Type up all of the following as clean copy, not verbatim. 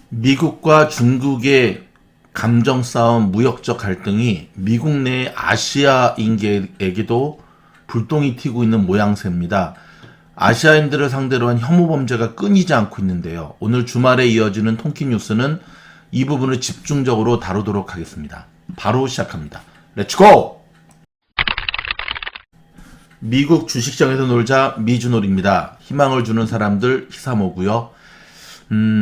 미국과 중국의 감정 싸움, 무역적 갈등이 미국 내 아시아인에게도 불똥이 튀고 있는 모양새입니다. 아시아인들을 상대로 한 혐오 범죄가 끊이지 않고 있는데요. 오늘 주말에 이어지는 통키 뉴스는 이 부분을 집중적으로 다루도록 하겠습니다. 바로 시작합니다. 렛츠고! 미국 주식시장에서 놀자 미주놀입니다. 희망을 주는 사람들 희사모고요.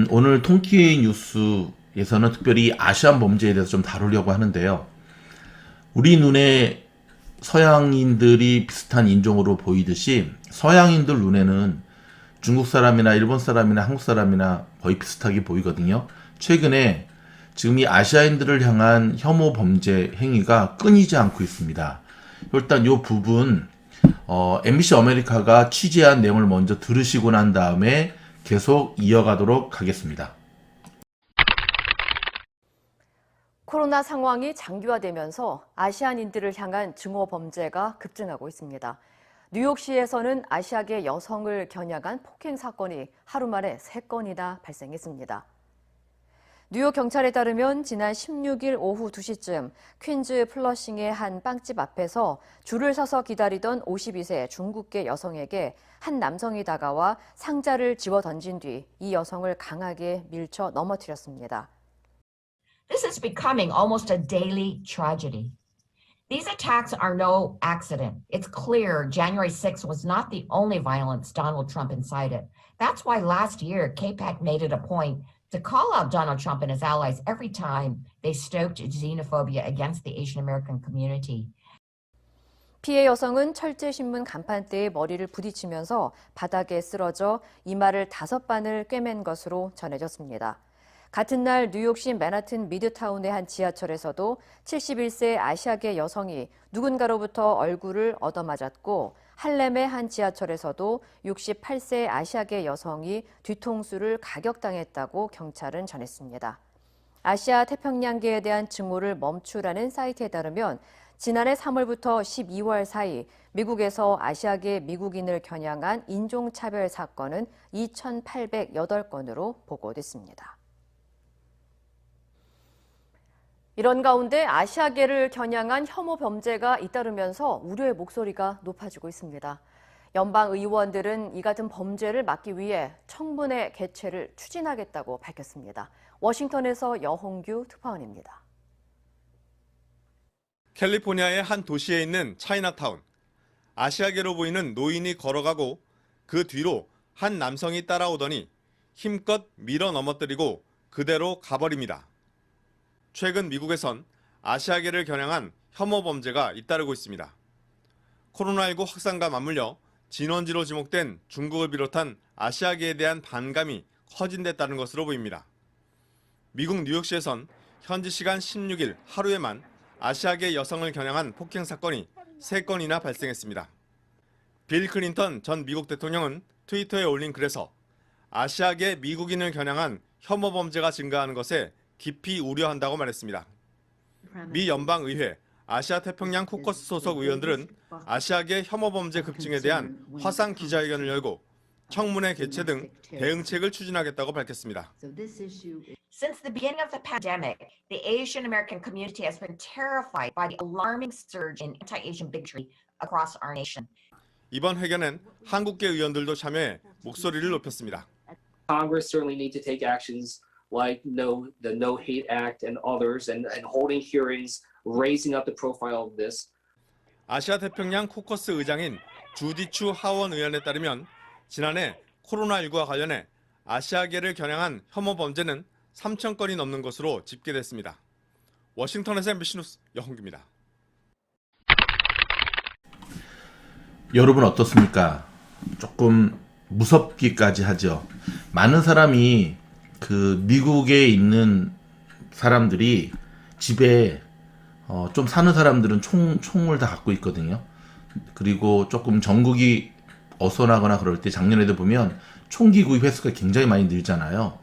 오늘 통키 뉴스에서는 특별히 아시안 범죄에 대해서 좀 다루려고 하는데요. 우리 눈에 서양인들이 비슷한 인종으로 보이듯이 서양인들 눈에는 중국 사람이나 일본 사람이나 한국 사람이나 거의 비슷하게 보이거든요. 최근에 지금 이 아시아인들을 향한 혐오 범죄 행위가 끊이지 않고 있습니다. 일단 이 부분 MBC 아메리카가 취재한 내용을 먼저 들으시고 난 다음에 계속 이어가도록 하겠습니다. 코로나 상황이 장기화되면서 아시안인들을 향한 증오 범죄가 급증하고 있습니다. 뉴욕시에서는 아시아계 여성을 겨냥한 폭행 사건이 하루 만에 3건이나 발생했습니다. 뉴욕 경찰에 따르면 지난 16일 오후 2시쯤 퀸즈 플러싱의 한 빵집 앞에서 줄을 서서 기다리던 52세 중국계 여성에게 한 남성이 다가와 상자를 집어 던진 뒤 이 여성을 강하게 밀쳐 넘어뜨렸습니다. This is becoming almost a daily tragedy. These attacks are no accident. It's clear January 6th was not the only violence Donald Trump incited. That's why last year, KPAC made it a point to call out Donald Trump and his allies every time they stoked xenophobia against the Asian American community. 피해 여성은 철제신문 간판대에 머리를 부딪히면서 바닥에 쓰러져 이마를 5반을 꿰맨 것으로 전해졌습니다. 같은 날 뉴욕시 맨하튼 미드타운의 한 지하철에서도 71세 아시아계 여성이 누군가로부터 얼굴을 얻어맞았고 할렘의 한 지하철에서도 68세 아시아계 여성이 뒤통수를 가격당했다고 경찰은 전했습니다. 아시아 태평양계에 대한 증오를 멈추라는 사이트에 따르면 지난해 3월부터 12월 사이 미국에서 아시아계 미국인을 겨냥한 인종차별 사건은 2,808건으로 보고됐습니다. 이런 가운데 아시아계를 겨냥한 혐오 범죄가 잇따르면서 우려의 목소리가 높아지고 있습니다. 연방 의원들은 이 같은 범죄를 막기 위해 청문회 개최를 추진하겠다고 밝혔습니다. 워싱턴에서 여홍규 특파원입니다. 캘리포니아의 한 도시에 있는 차이나타운. 아시아계로 보이는 노인이 걸어가고 그 뒤로 한 남성이 따라오더니 힘껏 밀어 넘어뜨리고 그대로 가버립니다. 최근 미국에선 아시아계를 겨냥한 혐오 범죄가 잇따르고 있습니다. 코로나19 확산과 맞물려 진원지로 지목된 중국을 비롯한 아시아계에 대한 반감이 커진 데 따른 것으로 보입니다. 미국 뉴욕시에선 현지 시간 16일 하루에만 아시아계 여성을 겨냥한 폭행 사건이 3건이나 발생했습니다. 빌 클린턴 전 미국 대통령은 트위터에 올린 글에서 아시아계 미국인을 겨냥한 혐오 범죄가 증가하는 것에 깊이 우려한다고 말했습니다. 미 연방의회 아시아 태평양 코커스 소속 의원들은 아시아계 혐오 범죄 급증에 대한 화상 기자회견을 열고 청문회 개최 등 대응책을 추진하겠다고 밝혔습니다. Since the beginning of the pandemic, the Asian American community has been terrified by the alarming surge in anti-Asian bigotry across our nation. 이번 회견엔 한국계 의원들도 참여해 목소리를 높였습니다. Congress certainly need to take actions like the No Hate Act and others, and holding hearings, raising up the profile of this. 아시아 태평양 코커스 의장인 주디추 하원 의원에 따르면 지난해 코로나19와 관련해 아시아계를 겨냥한 혐오 범죄는 3,000건이 넘는 것으로 집계됐습니다. 워싱턴에서 MBC 뉴스 여홍규입니다. 여러분 어떻습니까? 조금 무섭기까지 하죠. 많은 사람이 미국에 있는 사람들이 집에 좀 사는 사람들은 총을 다 갖고 있거든요. 그리고 조금 전국이 어선하거나 그럴 때 작년에도 보면 총기 구입 횟수가 굉장히 많이 늘잖아요.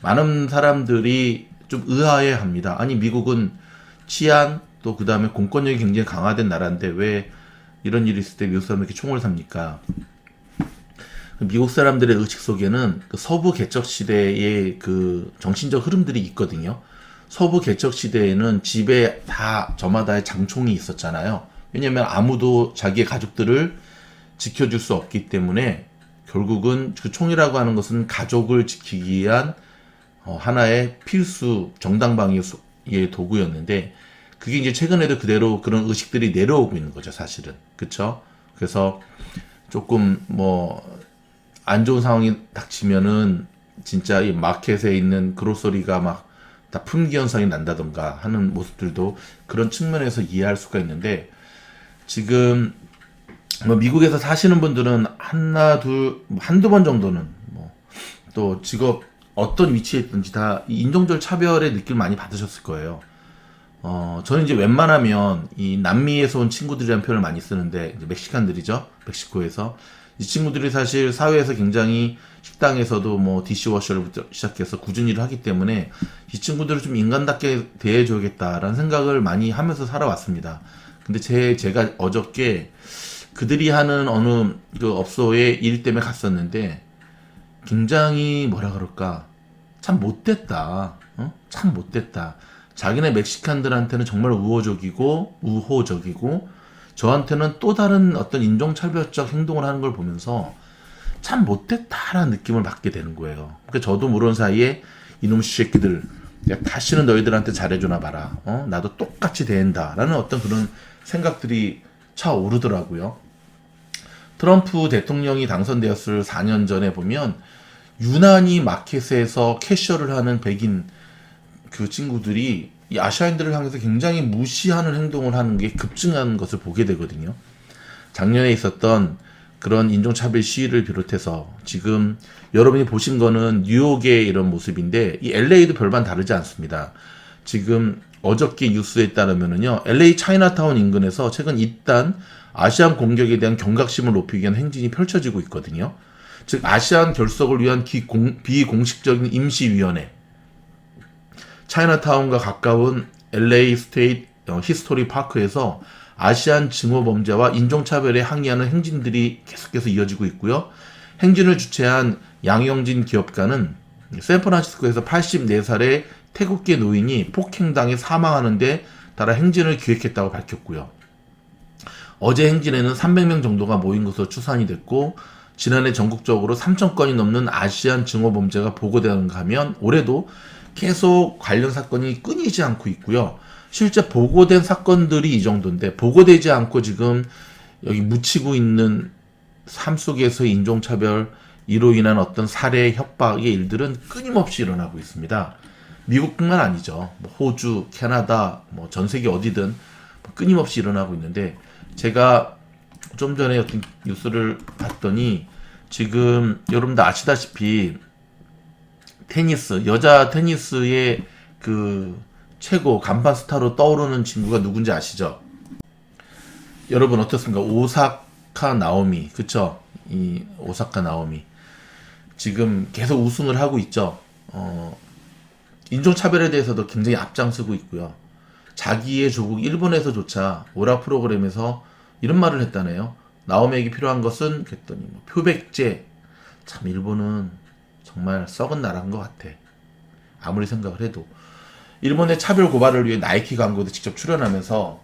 많은 사람들이 좀 의아해합니다. 아니 미국은 치안 또 그다음에 공권력이 굉장히 강화된 나라인데 왜 이런 일이 있을 때 미국 사람들이 이렇게 총을 삽니까? 미국 사람들의 의식 속에는 그 서부 개척 시대의 그 정신적 흐름들이 있거든요. 서부 개척 시대에는 집에 다 저마다의 장총이 있었잖아요. 왜냐면 아무도 자기의 가족들을 지켜줄 수 없기 때문에 결국은 그 총이라고 하는 것은 가족을 지키기 위한 하나의 필수 정당방위의 도구였는데, 그게 이제 최근에도 그대로 그런 의식들이 내려오고 있는 거죠, 사실은. 그쵸? 그래서 조금 안 좋은 상황이 닥치면은 진짜 이 마켓에 있는 그로서리가 막 다 품귀 현상이 난다던가 하는 모습들도 그런 측면에서 이해할 수가 있는데, 지금 미국에서 사시는 분들은 한두 번 정도는 또 직업 어떤 위치에 있든지 다 인종적 차별의 느낌을 많이 받으셨을 거예요. 저는 이제 웬만하면 이 남미에서 온 친구들이라는 표현을 많이 쓰는데, 이제 멕시칸들이죠. 멕시코에서. 이 친구들이 사실 사회에서 굉장히 식당에서도 디시워셔부터 시작해서 꾸준히 일을 하기 때문에 이 친구들을 좀 인간답게 대해줘야겠다라는 생각을 많이 하면서 살아왔습니다. 근데 제가 어저께 그들이 하는 어느 그 업소에 일 때문에 갔었는데, 굉장히 뭐라 그럴까, 참 못됐다. 참 못됐다. 자기네 멕시칸들한테는 정말 우호적이고 저한테는 또 다른 어떤 인종차별적 행동을 하는 걸 보면서 참 못됐다라는 느낌을 받게 되는 거예요. 그러니까 저도 모르는 사이에 이놈 새끼들, 야, 다시는 너희들한테 잘해주나 봐라. 나도 똑같이 대한다라는 어떤 그런 생각들이 차오르더라고요. 트럼프 대통령이 당선되었을 4년 전에 보면 유난히 마켓에서 캐셔를 하는 백인 그 친구들이 이 아시아인들을 향해서 굉장히 무시하는 행동을 하는 게 급증한 것을 보게 되거든요. 작년에 있었던 그런 인종차별 시위를 비롯해서 지금 여러분이 보신 거는 뉴욕의 이런 모습인데, 이 LA도 별반 다르지 않습니다. 지금 어저께 뉴스에 따르면은요, LA 차이나타운 인근에서 최근 이딴 아시안 공격에 대한 경각심을 높이기 위한 행진이 펼쳐지고 있거든요. 즉 아시안 결석을 위한 비공식적인 임시위원회, 차이나타운과 가까운 LA 스테이트 히스토리 파크에서 아시안 증오 범죄와 인종차별에 항의하는 행진들이 계속해서 이어지고 있고요. 행진을 주최한 양영진 기업가는 샌프란시스코에서 84살의 태국계 노인이 폭행당해 사망하는 데 따라 행진을 기획했다고 밝혔고요. 어제 행진에는 300명 정도가 모인 것으로 추산이 됐고, 지난해 전국적으로 3,000건이 넘는 아시안 증오 범죄가 보고되는가 하면 올해도 계속 관련 사건이 끊이지 않고 있고요. 실제 보고된 사건들이 이 정도인데, 보고되지 않고 지금 여기 묻히고 있는 삶 속에서의 인종차별, 이로 인한 어떤 살해, 협박의 일들은 끊임없이 일어나고 있습니다. 미국뿐만 아니죠. 호주, 캐나다, 전 세계 어디든 끊임없이 일어나고 있는데, 제가 좀 전에 어떤 뉴스를 봤더니 지금 여러분들 아시다시피 여자 테니스의 그 최고 간판 스타로 떠오르는 친구가 누군지 아시죠? 여러분 어떻습니까? 오사카 나오미, 그쵸? 이 오사카 나오미 지금 계속 우승을 하고 있죠. 인종차별에 대해서도 굉장히 앞장서고 있고요. 자기의 조국 일본에서조차 오락 프로그램에서 이런 말을 했다네요. 나오미에게 필요한 것은 그랬더니 표백제. 참 일본은 정말 썩은 나라인 것 같아. 아무리 생각을 해도. 일본의 차별 고발을 위해 나이키 광고도 직접 출연하면서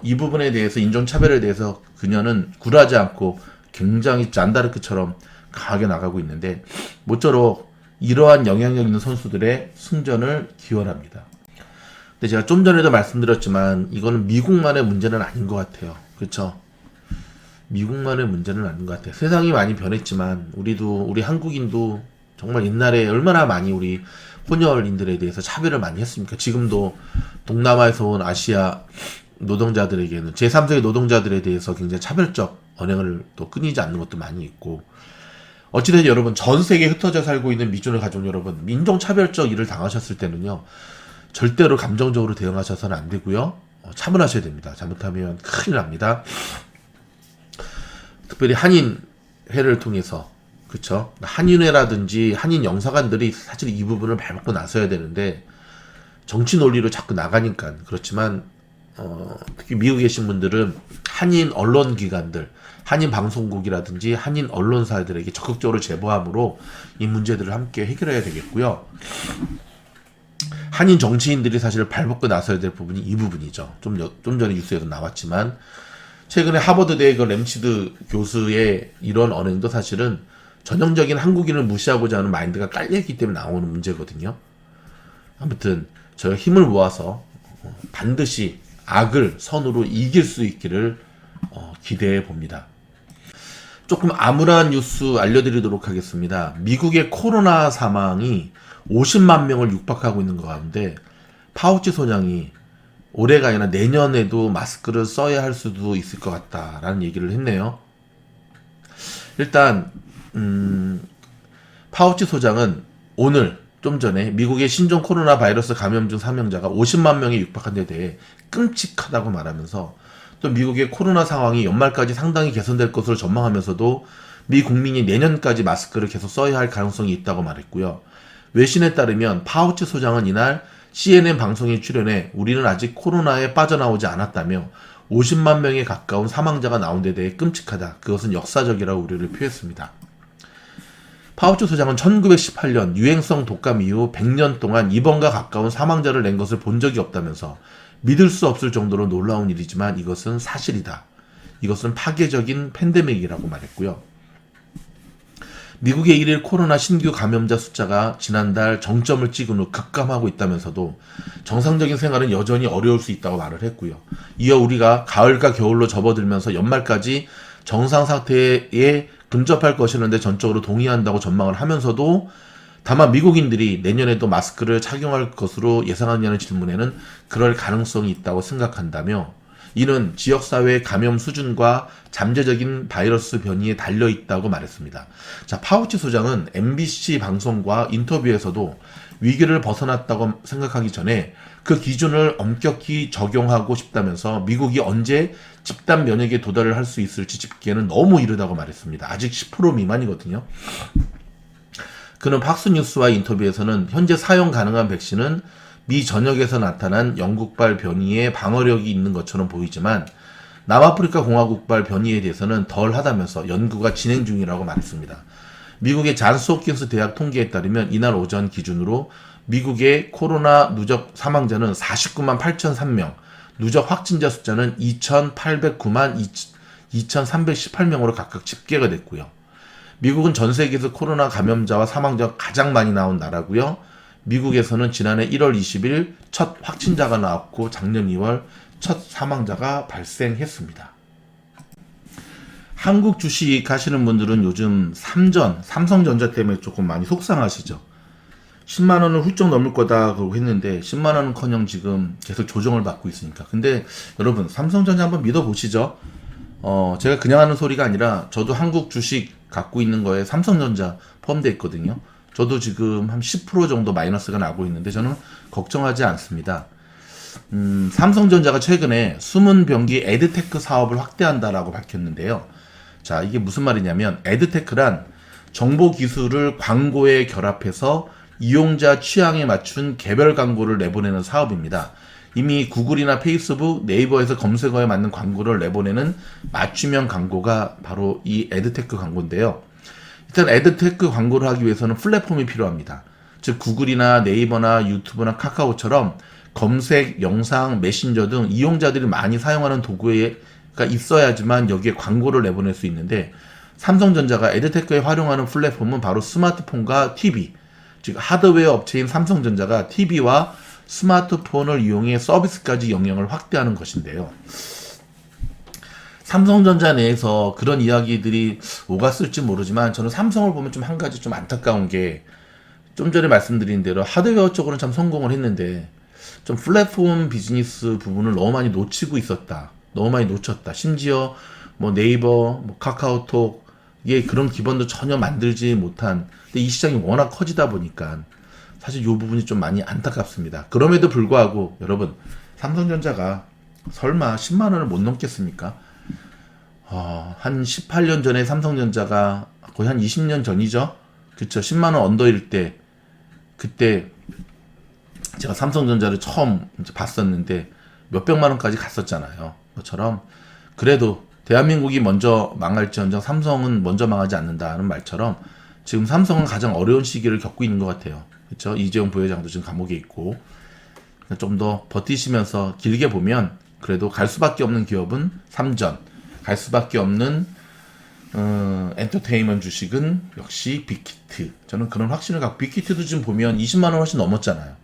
이 부분에 대해서, 인종차별에 대해서 그녀는 굴하지 않고 굉장히 잔다르크처럼 강하게 나가고 있는데, 모쪼록 이러한 영향력 있는 선수들의 승전을 기원합니다. 근데 제가 좀 전에도 말씀드렸지만 이거는 미국만의 문제는 아닌 것 같아요. 그렇죠? 미국만의 문제는 아닌 것 같아요. 세상이 많이 변했지만 우리 한국인도 정말 옛날에 얼마나 많이 우리 혼혈인들에 대해서 차별을 많이 했습니까? 지금도 동남아에서 온 아시아 노동자들에게는, 제3세계 노동자들에 대해서 굉장히 차별적 언행을 또 끊이지 않는 것도 많이 있고, 어찌됐든 여러분, 전 세계에 흩어져 살고 있는 미존의 가족 여러분, 인종차별적 일을 당하셨을 때는요, 절대로 감정적으로 대응하셔서는 안 되고요. 차분하셔야 됩니다. 잘못하면 큰일 납니다. 특별히 한인회를 통해서, 그쵸? 한인회라든지 한인 영사관들이 사실 이 부분을 밟고 나서야 되는데, 정치 논리로 자꾸 나가니까. 그렇지만 특히 미국에 계신 분들은 한인 언론 기관들, 한인 방송국이라든지 한인 언론사들에게 적극적으로 제보함으로 이 문제들을 함께 해결해야 되겠고요. 한인 정치인들이 사실 발벗고 나서야 될 부분이 이 부분이죠. 좀 전에 뉴스에도 나왔지만 최근에 하버드대 그 램치드 교수의 이런 언행도 사실은 전형적인 한국인을 무시하고자 하는 마인드가 깔려있기 때문에 나오는 문제거든요. 아무튼 저희가 힘을 모아서 반드시 악을 선으로 이길 수 있기를 기대해 봅니다. 조금 암울한 뉴스 알려드리도록 하겠습니다. 미국의 코로나 사망이 50만 명을 육박하고 있는 것 가운데 파우치 소장이 올해가 아니라 내년에도 마스크를 써야 할 수도 있을 것 같다라는 얘기를 했네요. 일단 파우치 소장은 오늘 좀 전에 미국의 신종 코로나 바이러스 감염증 사망자가 50만 명에 육박한 데 대해 끔찍하다고 말하면서 또 미국의 코로나 상황이 연말까지 상당히 개선될 것으로 전망하면서도 미 국민이 내년까지 마스크를 계속 써야 할 가능성이 있다고 말했고요. 외신에 따르면 파우치 소장은 이날 CNN 방송에 출연해 우리는 아직 코로나에 빠져나오지 않았다며 50만 명에 가까운 사망자가 나온 데 대해 끔찍하다. 그것은 역사적이라고 우려를 표했습니다. 파우치 소장은 1918년 유행성 독감 이후 100년 동안 입원과 가까운 사망자를 낸 것을 본 적이 없다면서 믿을 수 없을 정도로 놀라운 일이지만 이것은 사실이다. 이것은 파괴적인 팬데믹이라고 말했고요. 미국의 일일 코로나 신규 감염자 숫자가 지난달 정점을 찍은 후 급감하고 있다면서도 정상적인 생활은 여전히 어려울 수 있다고 말을 했고요. 이어 우리가 가을과 겨울로 접어들면서 연말까지 정상 상태에 근접할 것이라는데 전적으로 동의한다고 전망을 하면서도 다만 미국인들이 내년에도 마스크를 착용할 것으로 예상하냐는 질문에는 그럴 가능성이 있다고 생각한다며 이는 지역사회의 감염 수준과 잠재적인 바이러스 변이에 달려있다고 말했습니다. 자, 파우치 소장은 MBC 방송과 인터뷰에서도 위기를 벗어났다고 생각하기 전에 그 기준을 엄격히 적용하고 싶다면서 미국이 언제 집단 면역에 도달을 할 수 있을지 짚기에는 너무 이르다고 말했습니다. 아직 10% 미만이거든요. 그는 팍스뉴스와 인터뷰에서는 현재 사용 가능한 백신은 미 전역에서 나타난 영국발 변이의 방어력이 있는 것처럼 보이지만 남아프리카 공화국발 변이에 대해서는 덜 하다면서 연구가 진행 중이라고 말했습니다. 미국의 잔스 홉킨스 대학 통계에 따르면 이날 오전 기준으로 미국의 코로나 누적 사망자는 49만 8,003명, 누적 확진자 숫자는 2,809만 2,318명으로 각각 집계가 됐고요. 미국은 전 세계에서 코로나 감염자와 사망자가 가장 많이 나온 나라고요. 미국에서는 지난해 1월 20일 첫 확진자가 나왔고 작년 2월 첫 사망자가 발생했습니다. 한국 주식 하시는 분들은 요즘 삼성전자 때문에 조금 많이 속상하시죠. 10만 원을 훌쩍 넘을 거다 그러고 했는데 10만 원은커녕 지금 계속 조정을 받고 있으니까. 근데 여러분 삼성전자 한번 믿어보시죠. 제가 그냥 하는 소리가 아니라 저도 한국 주식 갖고 있는 거에 삼성전자 포함되어 있거든요. 저도 지금 한 10% 정도 마이너스가 나고 있는데 저는 걱정하지 않습니다. 삼성전자가 최근에 숨은 병기 에드테크 사업을 확대한다라고 밝혔는데요. 자, 이게 무슨 말이냐면 에드테크란 정보 기술을 광고에 결합해서 이용자 취향에 맞춘 개별 광고를 내보내는 사업입니다. 이미 구글이나 페이스북, 네이버에서 검색어에 맞는 광고를 내보내는 맞춤형 광고가 바로 이 에드테크 광고인데요. 일단 에드테크 광고를 하기 위해서는 플랫폼이 필요합니다. 즉 구글이나 네이버나 유튜브나 카카오처럼 검색, 영상, 메신저 등 이용자들이 많이 사용하는 도구가 있어야지만 여기에 광고를 내보낼 수 있는데 삼성전자가 에드테크에 활용하는 플랫폼은 바로 스마트폰과 TV, 즉 하드웨어 업체인 삼성전자가 TV와 스마트폰을 이용해 서비스까지 영역을 확대하는 것인데요. 삼성전자 내에서 그런 이야기들이 오갔을지 모르지만 저는 삼성을 보면 좀 한 가지 좀 안타까운 게 좀 전에 말씀드린 대로 하드웨어 쪽으로는 참 성공을 했는데 좀 플랫폼 비즈니스 부분을 너무 많이 놓치고 있었다. 너무 많이 놓쳤다. 심지어 뭐 네이버, 뭐 카카오톡의 그런 기반도 전혀 만들지 못한. 근데 이 시장이 워낙 커지다 보니까 사실 이 부분이 좀 많이 안타깝습니다. 그럼에도 불구하고 여러분 삼성전자가 설마 10만 원을 못 넘겠습니까? 한 18년 전에 삼성전자가 거의 한 20년 전이죠. 그쵸. 10만 원 언더일 때 그때 제가 삼성전자를 처음 이제 봤었는데 몇백만 원까지 갔었잖아요. 그것처럼 그래도 대한민국이 먼저 망할지언정 삼성은 먼저 망하지 않는다는 말처럼 지금 삼성은 가장 어려운 시기를 겪고 있는 것 같아요. 그렇죠? 이재용 부회장도 지금 감옥에 있고 좀 더 버티시면서 길게 보면 그래도 갈 수밖에 없는 기업은 삼전, 갈 수밖에 없는 엔터테인먼트 주식은 역시 빅히트. 저는 그런 확신을 갖고 빅히트도 지금 보면 20만 원 훨씬 넘었잖아요.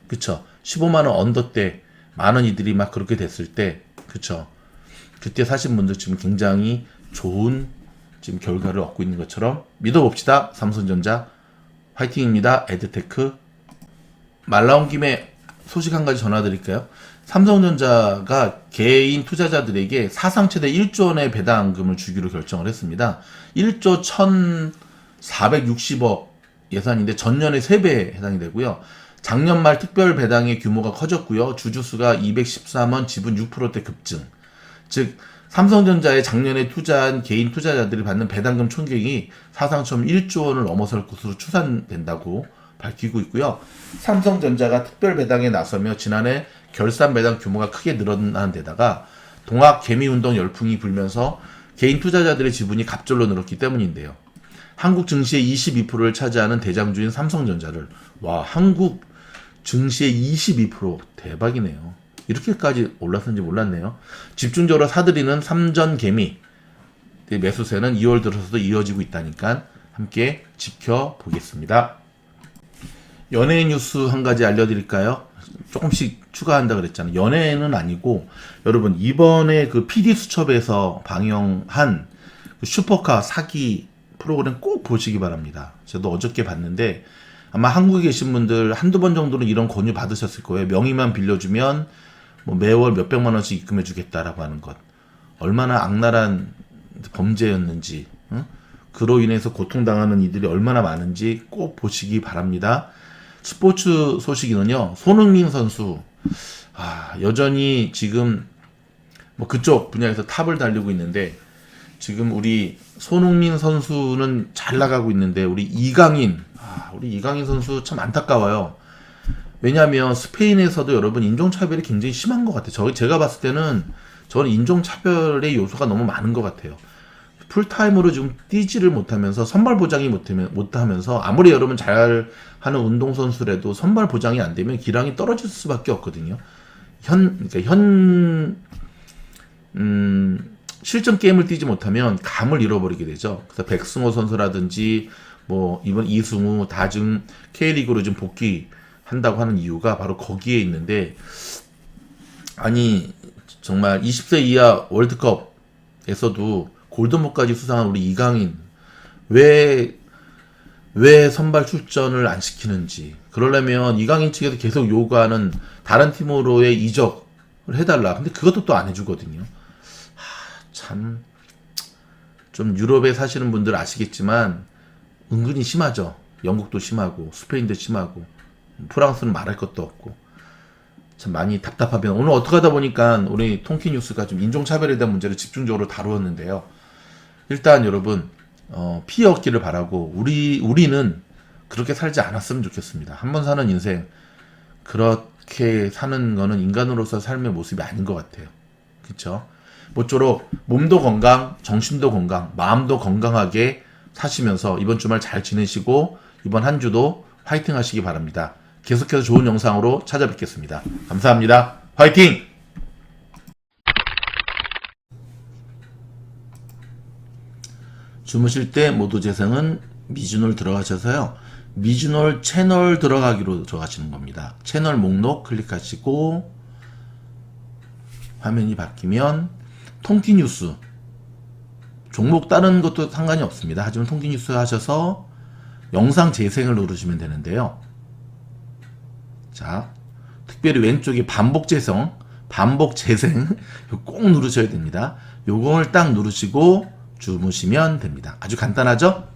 그쵸? 15만 원 언더 때 많은 이들이 막 그렇게 됐을 때, 그쵸? 그때 사신 분들 지금 굉장히 좋은 지금 결과를 얻고 있는 것처럼 믿어봅시다. 삼성전자 화이팅입니다. 에드테크. 말 나온 김에 소식 한 가지 전화드릴까요? 삼성전자가 개인 투자자들에게 사상 최대 1조 원의 배당금을 주기로 결정을 했습니다. 1조 1,460억 예산인데 전년의 3배에 해당이 되고요. 작년 말 특별 배당의 규모가 커졌고요. 주주수가 213원, 지분 6%대 급증. 즉 삼성전자에 작년에 투자한 개인 투자자들이 받는 배당금 총액이 사상 처음 1조 원을 넘어설 것으로 추산된다고 밝히고 있고요. 삼성전자가 특별 배당에 나서며 지난해 결산 배당 규모가 크게 늘어난 데다가 동학 개미운동 열풍이 불면서 개인 투자자들의 지분이 갑절로 늘었기 때문인데요. 한국 증시의 22%를 차지하는 대장주인 삼성전자를 한국 증시의 22% 대박이네요. 이렇게까지 올랐는지 몰랐네요. 집중적으로 사들이는 삼전 개미 매수세는 2월 들어서도 이어지고 있다니까 함께 지켜보겠습니다. 연예인 뉴스 한 가지 알려드릴까요? 조금씩 추가한다 그랬잖아요. 연예인은 아니고 여러분 이번에 그 PD수첩에서 방영한 그 슈퍼카 사기 프로그램 꼭 보시기 바랍니다. 저도 어저께 봤는데 아마 한국에 계신 분들 한두 번 정도는 이런 권유 받으셨을 거예요. 명의만 빌려주면 뭐 매월 몇백만 원씩 입금해 주겠다라고 하는 것. 얼마나 악랄한 범죄였는지, 그로 인해서 고통당하는 이들이 얼마나 많은지 꼭 보시기 바랍니다. 스포츠 소식이는요, 손흥민 선수, 여전히 지금 뭐 그쪽 분야에서 탑을 달리고 있는데, 지금 우리 손흥민 선수는 잘 나가고 있는데, 우리 이강인 선수 참 안타까워요. 왜냐하면 스페인에서도 여러분 인종차별이 굉장히 심한 것 같아요. 제가 봤을 때는 저는 인종차별의 요소가 너무 많은 것 같아요. 풀타임으로 지금 뛰지를 못하면서 선발 보장이 못하면서 아무리 여러분 잘 하는 운동선수라도 선발 보장이 안 되면 기량이 떨어질 수밖에 없거든요. 실전 게임을 뛰지 못하면 감을 잃어버리게 되죠. 그래서 백승호 선수라든지 뭐 이번 이승우 다 지금 K리그로 좀 복귀한다고 하는 이유가 바로 거기에 있는데, 아니 정말 20세 이하 월드컵에서도 골든볼까지 수상한 우리 이강인 왜 선발 출전을 안 시키는지, 그러려면 이강인 측에서 계속 요구하는 다른 팀으로의 이적을 해달라. 근데 그것도 또 안 해주거든요. 참 좀 유럽에 사시는 분들 아시겠지만 은근히 심하죠. 영국도 심하고 스페인도 심하고 프랑스는 말할 것도 없고 참 많이 답답합니다. 오늘 어떻게 하다 보니까 우리 통키 뉴스가 좀 인종차별에 대한 문제를 집중적으로 다루었는데요. 일단 여러분 피해 없기를 바라고 우리는 그렇게 살지 않았으면 좋겠습니다. 한 번 사는 인생 그렇게 사는 거는 인간으로서 삶의 모습이 아닌 것 같아요. 그렇죠? 모쪼록 몸도 건강, 정신도 건강, 마음도 건강하게 사시면서 이번 주말 잘 지내시고 이번 한 주도 화이팅 하시기 바랍니다. 계속해서 좋은 영상으로 찾아뵙겠습니다. 감사합니다. 화이팅! 주무실 때 모두 재생은 미주놀 들어가셔서요. 미주놀 채널 들어가기로 들어가시는 겁니다. 채널 목록 클릭하시고 화면이 바뀌면 통키뉴스 종목 다른 것도 상관이 없습니다. 하지만 통키뉴스 하셔서 영상 재생을 누르시면 되는데요. 자, 특별히 왼쪽에 반복 재생 꼭 누르셔야 됩니다. 요걸 딱 누르시고 주무시면 됩니다. 아주 간단하죠?